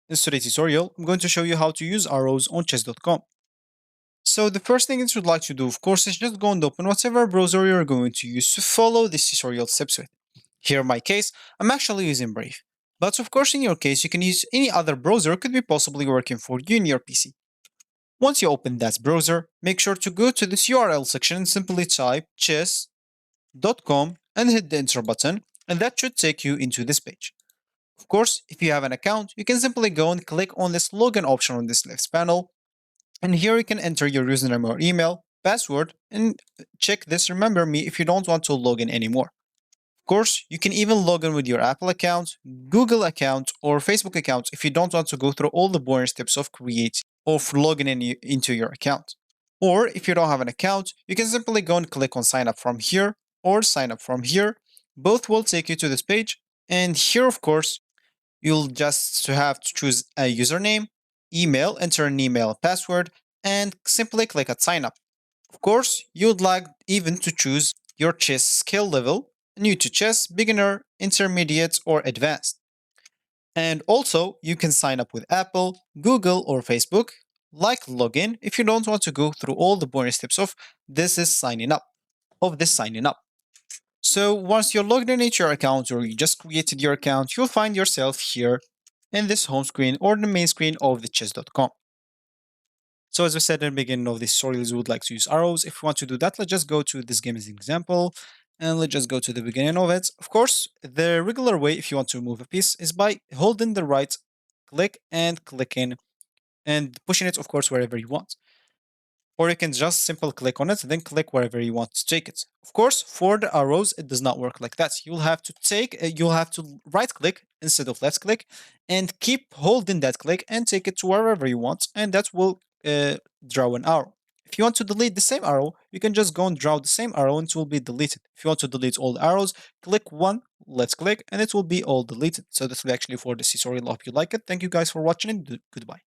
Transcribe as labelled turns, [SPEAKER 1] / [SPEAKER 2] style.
[SPEAKER 1] In today's tutorial, I'm going to show you how to use arrows on chess.com. So the first thing that you'd like to do, of course, is just go and open whatever browser you're going to use to follow this tutorial steps with. Here in my case, I'm actually using Brave. But of course, in your case, you can use any other browser could be possibly working for you in your PC. Once you open that browser, make sure to go to this URL section and simply type chess.com and hit the enter button, and that should take you into this page. Of course, if you have an account, you can simply go and click on this login option on this left panel, and here you can enter your username or email, password, and check this remember me if you don't want to log in anymore. Of course, you can even log in with your Apple account, Google account, or Facebook account if you don't want to go through all the boring steps of creating or logging into your account. Or if you don't have an account, you can simply go and click on sign up from here or sign up from here. Both will take you to this page, and here, of course, you'll just have to choose a username, email, enter an email password, and simply click at sign up. Of course, you'd like even to choose your chess skill level, new to chess, beginner, intermediate, or advanced. And also, you can sign up with Apple, Google, or Facebook, like login if you don't want to go through all the boring steps of signing up. So once you're logged in into your account or you just created your account, you'll find yourself here in this home screen or the main screen of the chess.com. So as I said in the beginning of this tutorial, we would like to use arrows. If we want to do that, let's just go to this game as an example, and let's just go to the beginning of it. Of course, the regular way if you want to remove a piece is by holding the right click and clicking and pushing it, of course, wherever you want. Or you can just simply click on it, then click wherever you want to take it. Of course, for the arrows, it does not work like that. You'll have to right click instead of left click, and keep holding that click and take it to wherever you want, and that will draw an arrow. If you want to delete the same arrow, you can just go and draw the same arrow and it will be deleted. If you want to delete all the arrows, click one, let's click, and it will be all deleted. So this will be actually for this tutorial. I hope you like it. Thank you guys for watching and goodbye.